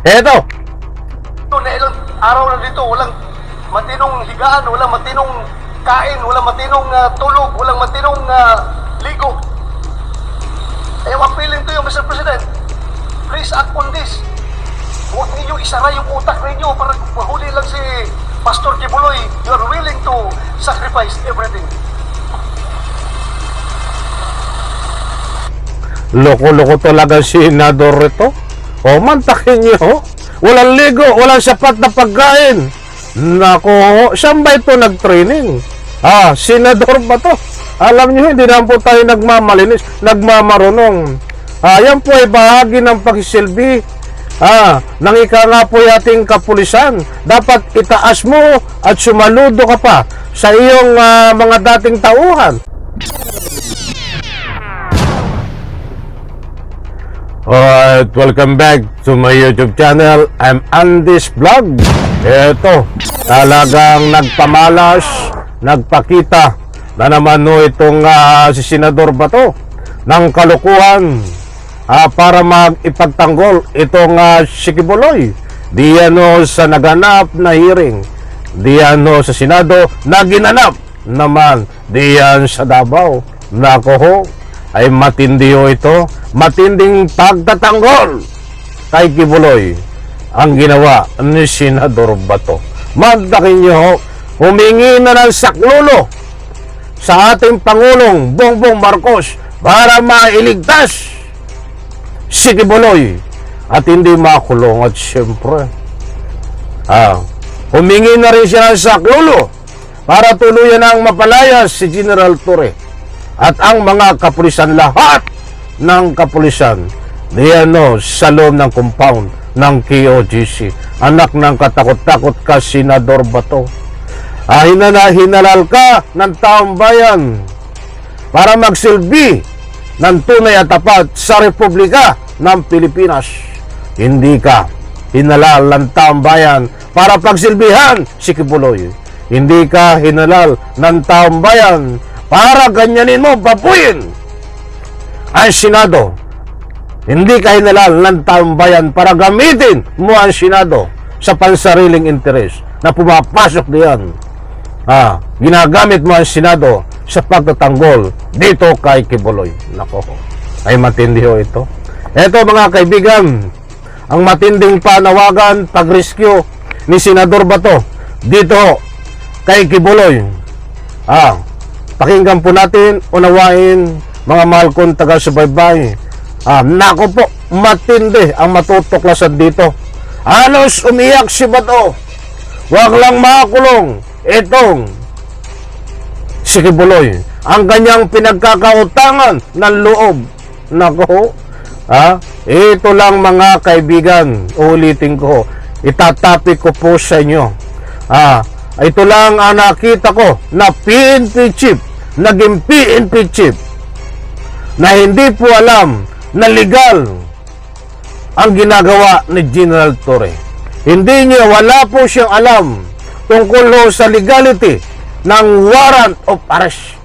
Eto. Ito na ilang araw na dito, walang matinong higaan, walang matinong kain, walang matinong tulog, walang matinong ligo. I am appealing to you, Mr. President. Please act on this. Huwag ninyo isara yung utak ninyo para mahuli lang si Pastor Kibuloy. You are willing to sacrifice everything. Loko-loko talaga si Senador ito. O, mantakin niyo. Walang ligo, walang sapat na pagkain. Nako, saan ba ito nag-training? Senador ba to? Alam niyo, hindi naman po tayo nagmamalinis, nagmamarunong. Yan po ay bahagi ng pagsisilbi. Nang ika nga po ating kapulisan. Dapat itaas mo at sumaludo ka pa sa iyong mga dating tauhan. Alright, welcome back to my YouTube channel. I'm Andy's Vlog. Ito, talagang nagpamalas, nagpakita na naman itong si Senador Bato ng kalukuhan para ipagtanggol itong si Kibuloy. Diyan sa naganap na hearing, diyan sa Senado na ginanap naman diyan sa Davao. Nako, ay matindi ito, matinding pagtatanggol kay Kibuloy ang ginawa ni Senador Bato. Mantakin nyo, humingi na ng saklolo sa ating Pangulong Bongbong Marcos para mailigtas si Kibuloy at hindi makulong. At siyempre, humingi na rin siya ng saklolo para tuluyan ang mapalayas si General Torre at ang mga kapulisan, lahat ng kapulisan diyan sa loob ng compound ng KOGC. Anak ng katakot-takot ka, Senador Bato. Hinalal ka ng taong bayan para magsilbi ng tunay at tapat sa Republika ng Pilipinas. Hindi ka hinalal ng taong bayan para pagsilbihan si Kibuloy. Hindi ka hinalal ng taong bayan para ganyanin mo, papuyin ang Senado. Hindi ka hinalal ng taong bayan para gamitin mo ang Senado sa pansariling interes na pumapasok diyan. Ginagamit mo ang Senado sa pagtatanggol dito kay Kibuloy. Nako, ay matindi ito. Ito mga kaibigan, ang matinding panawagan, pag-rescue ni Senador Bato dito kay Kibuloy. Pakinggan po natin, unawain, mga mahal kong taga-subaybay. Nako po, matindi ang matutuklasan dito. Halos umiyak si Bato. Huwag lang makulong itong si Kibuloy. Ang kanyang pinagkakautangan ng loob. Nako, ito lang mga kaibigan, ulitin ko, itatapik ko po sa inyo. Ito lang ang nakita ko na PNP chief, naging PNP chief, na hindi po alam na legal ang ginagawa ni General Torre. Wala po siyang alam tungkol sa legality ng warrant of arrest.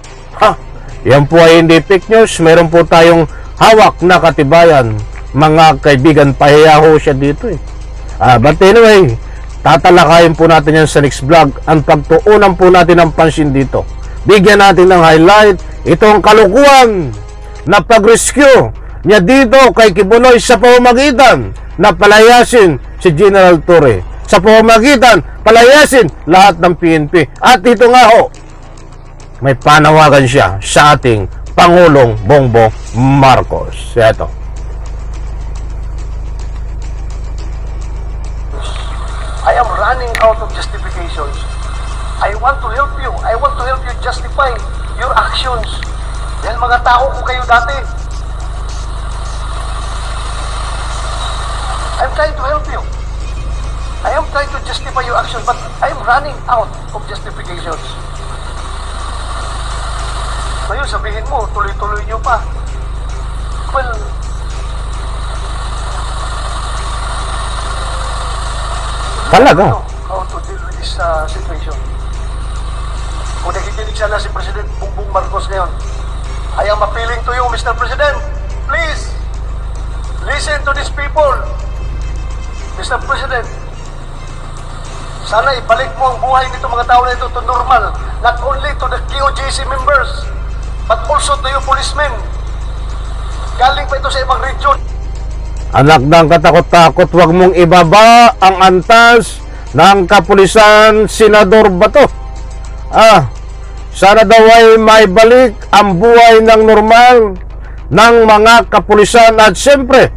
Yan po ay hindi fake news. Meron po tayong hawak na katibayan, mga kaibigan. Pahiyaho siya dito but anyway, tatalakayin po natin yan sa next vlog. Ang pagtuunan po natin ng pansin dito, bigyan natin ng highlight itong kalukuhan na pag-rescue niya dito kay Kibuloy sa pamamagitan na palayasin si General Torre, sa pamamagitan palayasin lahat ng PNP. At ito nga may panawagan siya sa ating Pangulong Bongbong Marcos. Ito. I am running out of justifications. I want to help you. I want to help you justify your actions. Dahil mga tao ko kayo dati. I'm trying to help you. I am trying to justify your actions, but I am running out of justifications. Ngayon, sabihin mo, tuloy-tuloy nyo pa. Well, talaga, how to deal with this situation. Kung nakikinig sana si President Bongbong Marcos ngayon, I am appealing to you, Mr. President, please, listen to these people. Mr. President, sana ibalik mo ang buhay nito mga tao na ito to normal, not only to the QGC members, but also to you policemen. Galing pa ito sa ibang region. Anak ng katakot-takot, wag mong ibaba ang antas ng kapulisan, Senador Bato. Sana daw ay maibalik ang buhay ng normal ng mga kapulisan at siyempre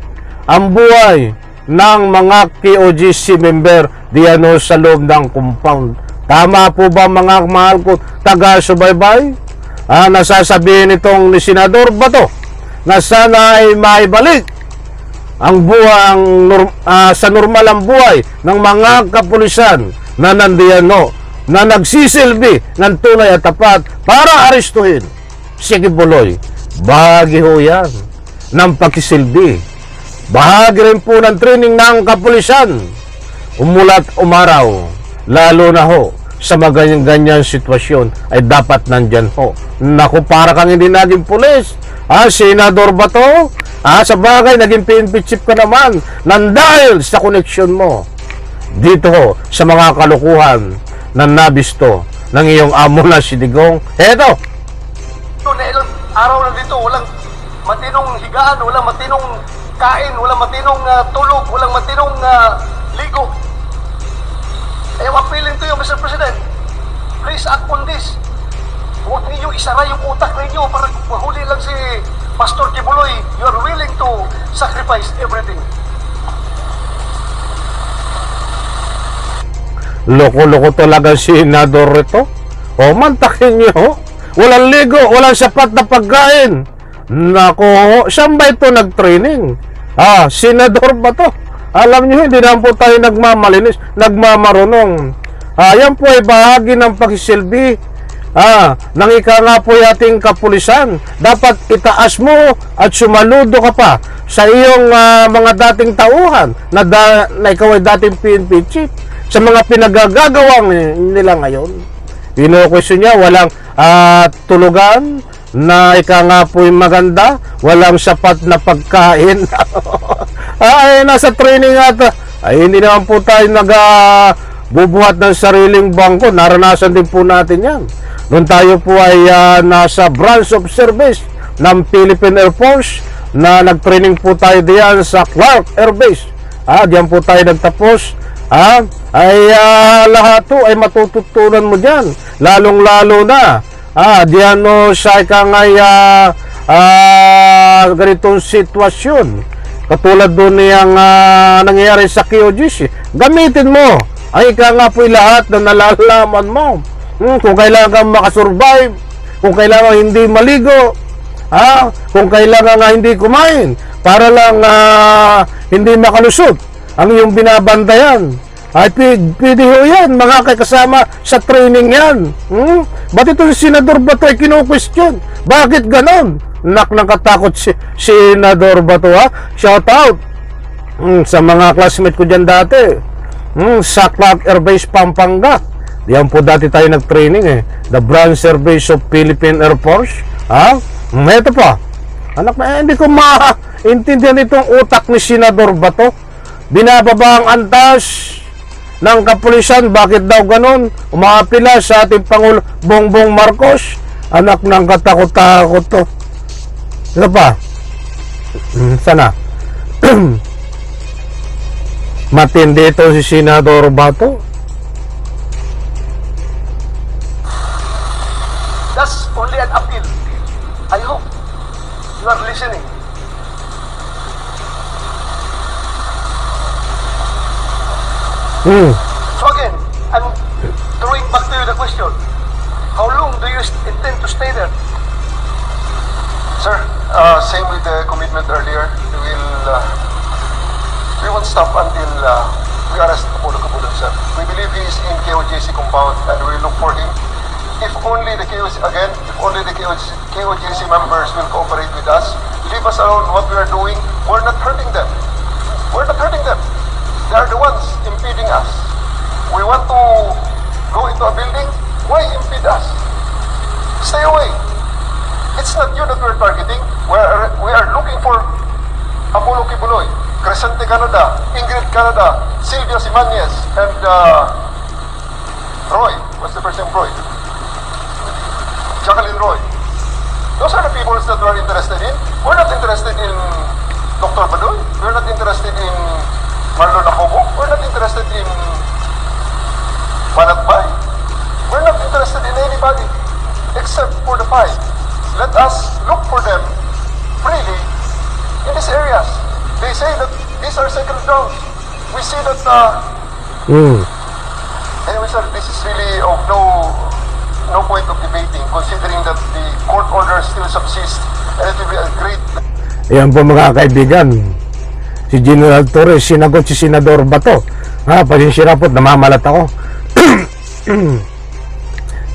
ang buhay ng mga KOGC member diyan sa loob ng compound. Tama po ba mga mahal ko taga-subaybay? Nasasabihin itong ni Senador Bato na sana ay maibalik ang buhay sa normal ang buhay ng mga kapulisan na nandiyan na nagsisilbi ng tunay at tapat para arestuhin si Kibuloy. Bahagi ho yan ng pagsisilbi. Bahagi rin po ng training ng kapulisan. Umulat umaraw, lalo na ho sa mga ganyan sitwasyon ay dapat nandyan ho. Naku, para kang hindi naging pulis. Senador Bato, sa bagay, naging PNP chief ka naman nang dahil sa koneksyon mo dito ho, sa mga kalukuhan na nabisto ng iyong amo na si Digong. Eto! Na ilang araw na dito, walang matinong higaan, walang matinong kain, walang matinong tulog, walang matinong ligo. I'm appealing to you, Mr. President. Please act on this. Huwag ninyo isara yung utak ninyo para mahuli lang si Pastor Kibuloy. You are willing to sacrifice everything. Loko-loko talaga si Senador ito. Mantakin nyo. Walang ligo, walang sapat na pagkain. Nako, saan ba ito nag-training? Senador ba to? Alam nyo, hindi naman po tayo nagmamalinis, nagmamarunong. Yan po ay bahagi ng pagsisilbi. Nang ika nga po ating kapulisan. Dapat itaas mo at sumaludo ka pa sa iyong mga dating tauhan na ikaw ay dating PNP chief. Sa mga pinagagawang nila ngayon. Pino-question niya, walang tulugan na ika nga po yung maganda, walang sapat na pagkain. Nasa training ata. Hindi naman po tayo bubuhat ng sariling bangko. Naranasan din po natin yan. Noon tayo po ay nasa branch of service ng Philippine Air Force na nag-training po tayo diyan sa Clark Air Base. Diyan po tayo nagtapos. Lahat po ay matututunan mo diyan. Lalong-lalo na diyan sa ikang ganitong sitwasyon. Katulad doon niyang nangyayari sa QGC. Gamitin mo ang ika nga po lahat na nalalaman mo. Kung kailangan kang makasurvive, kung kailangan hindi maligo, kung kailangan nga hindi kumain, para lang hindi makalusot ang iyong binabantayan, ay pwede ho yan, mga kasama sa training yan. Ba't ito si Senador Bato ay kino-question? Bakit ganon? Nakatakot si Senador Bato, shout out sa mga classmate ko dyan dati, sa Clark Air Base, Pampanga. Diyan po dati tayo nag-training the branch service of Philippine Air Force. Ito pa. Anak na, hindi ko maintindihan itong utak ni Senador Bato. Binababa ang antas ng kapulisan. Bakit daw ganon? Umaapila sa ating Pangulo Bongbong Marcos. Anak ng katakot-takot to. Ito pa. Sana. Matindi ito si Senador Bato. That's only an appeal. I hope you are listening. So again, I'm throwing back to you the question. How long do you intend to stay there? Sir, same with the commitment earlier. We won't stop until we arrest Apollo Cabudon, sir. We believe he is in KOJC compound and we look for him. If only the KOJC members will cooperate with us, leave us alone what we are doing, we're not hurting them. We're not hurting them. They are the ones impeding us. We want to go into a building, why impede us? Stay away. It's not you that we're targeting. We are looking for Apollo Kibuloy. Crescente Canada, Ingrid Canada, Silvia Simanes, and Roy. What's the first name? Roy. Jacqueline Roy. Those are the people that we're interested in. We're not interested in Dr. Badoy. We're not interested in Marlon Acobo. We're not interested in Manatbay. We're not interested in anybody except for the five. Let us look for them freely in these areas. They say that these are sacred grounds. We see that, anyway sir, this is really of no point of debating considering that the court order still subsists and it will be a great... Ayan po mga kaibigan, si General Torres, sinagot si Senador Bato. Pasensya po, namamalat ako.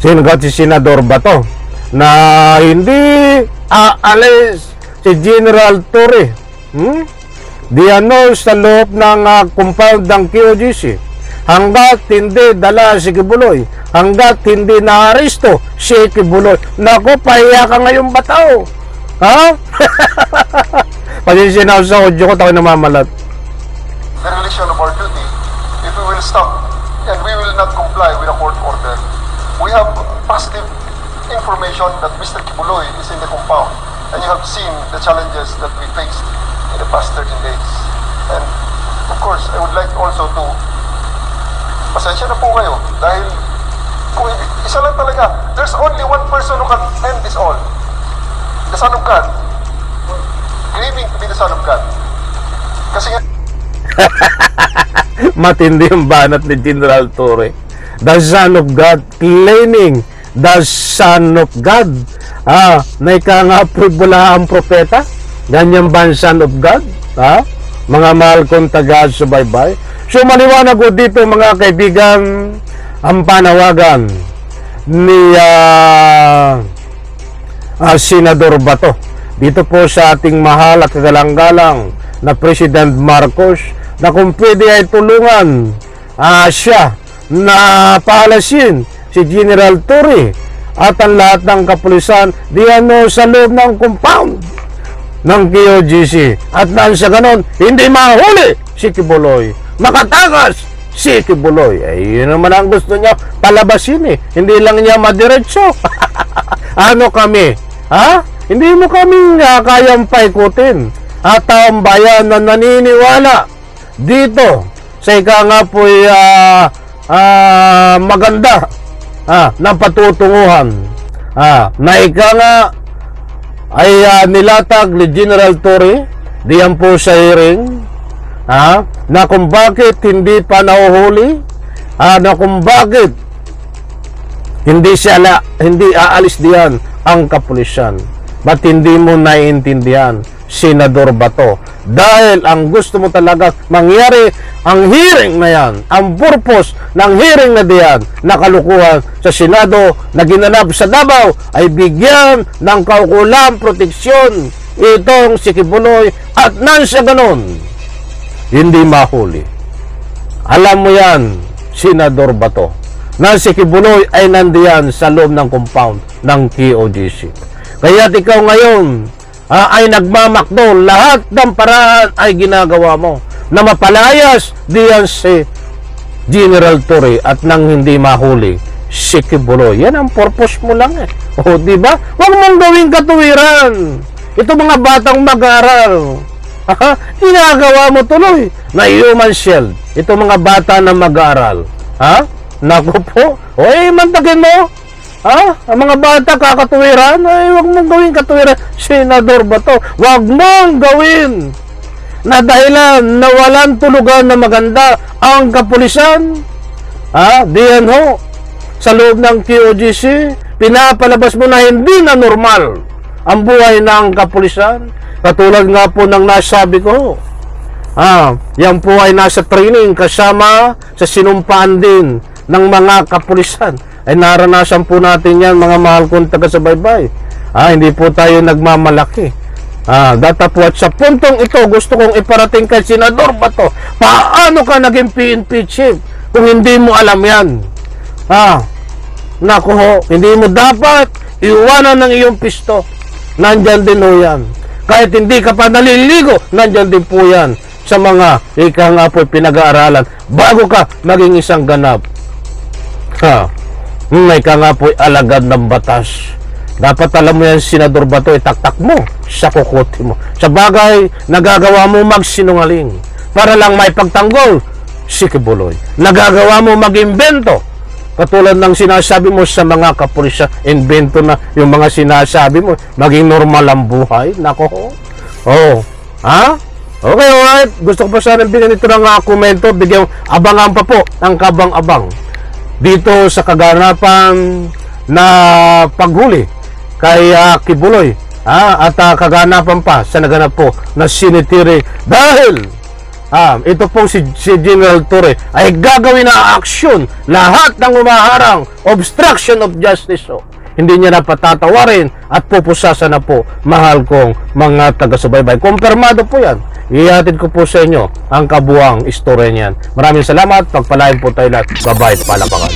Sinagot si Senador Bato na hindi aalis si General Torres sa loob ng compound ng QGC hanggat hindi dala si Kibuloy, hanggat hindi naaresto si Kibuloy. Naku, pahiya ka ngayon Bato. Ha? Pasensya na ako sa audio ko, tayo namamalat. The relation of our duty, if we will stop and we will not comply with a court order, we have positive information that Mr. Kibuloy is in the compound and you have seen the challenges that we faced in the past 13 days. And of course, I would like also to pasensya na po kayo dahil kung isa lang talaga, there's only one person who can end this all. The Son of God. Claiming to be the Son of God. Kasi nga Matindi yung banat ni General Torre. The Son of God, claiming the Son of God. Na ika nga po bula ang propeta. Ganyan ba ang Son of God? Mga mahal kong taga-subaybay. So maliwanag ko dito mga kaibigan, ang panawagan ni Senador Bato dito po sa ating mahal at kagalang-galang na President Marcos, na kung pwede ay tulungan siya na paalasin si General Torre at ang lahat ng kapulisan sa loob ng compound ng QGC, at nang sa ganon hindi mahuli si Kibuloy, makatakas si Kibuloy. Yun naman ang gusto niya palabasin hindi lang niya madiretso. Ano kami? Hindi mo kami kayang paikutin at ang bayan na naniniwala dito sa ika nga po'y maganda ng patutunguhan na ika nga ay nilatag ni General Torre diyan po sa hearing na kung bakit hindi pa nahuhuli, na kung bakit hindi aalis diyan ang kapulisan. Ba't hindi mo naiintindihan, Senador Bato? Dahil ang gusto mo talaga mangyari ang hearing na yan, ang purpose ng hearing na diyan, na kalukuhan sa Senado na ginanap sa Davao ay bigyan ng kaukulang proteksyon itong si Kibuloy at nang sa ganon hindi mahuli. Alam mo yan, Senador Bato, na si Kibuloy ay nandiyan sa loob ng compound ng QGC. Kaya't ikaw ngayon ay nagmamakdo, lahat ng paraan ay ginagawa mo na mapalayas diyan si General Torre at nang hindi mahuli si Kibuloy. Yan ang purpose mo lang di ba? Huwag mong gawing katuwiran. Ito mga batang mag-aaral. Ginagawa mo tuloy na human shield. Ito mga bata na mag-aaral. Naku po. Mantagin mo. Ang mga bata kakatuwiran, huwag mong gawin katuwiran, Senador Bato. Huwag mong gawin na dahilan na walang tulugan na maganda ang kapulisan. Diyan sa loob ng QGC, pinapalabas mo na hindi na normal ang buhay ng kapulisan. Katulad nga po ng nasabi ko, yan po ay nasa training kasama sa sinumpaan din ng mga kapulisan. Ay naranasan po natin yan, mga mahal kong taga-subaybay. Hindi po tayo nagmamalaki. Data po at sa puntong ito, gusto kong iparating kay Senador Bato, paano ka naging PNP chief kung hindi mo alam yan? Naku ho, hindi mo dapat iwanan ng iyong pisto. Nandyan din ho yan. Kahit hindi ka pa naliligo, nandyan din po yan sa mga ika nga po pinag-aaralan bago ka maging isang ganap. Ika nga po alagad ng batas. Dapat alam mo yan, Senador Bato, itaktak mo sa kukuti mo. Sa bagay, nagagawa mo magsinungaling para lang may pagtanggol si Kibuloy. Nagagawa mo mag-imbento. Katulad ng sinasabi mo sa mga kapulisya, invento na yung mga sinasabi mo, maging normal ang buhay. Nako. Oh. Ha? Okay, alright. Gusto ko pa sana bigyan ito ng komento. Bigyan abangan pa po ang kabang-abang dito sa kaganapan na paghuli kay Kibuloy at kaganapan pa sa naganap po na sinitiri dahil ito po si General Torre ay gagawin na aksyon lahat ng umaharang obstruction of justice. Hindi niya na patatawarin at pupusasan na po, mahal kong mga taga-subaybay. Kumpirmado po yan. Ihatid ko po sa inyo ang kabuang istorya niyan. Maraming salamat. Pagpalain po tayo lahat. Bye-bye. Palapakan.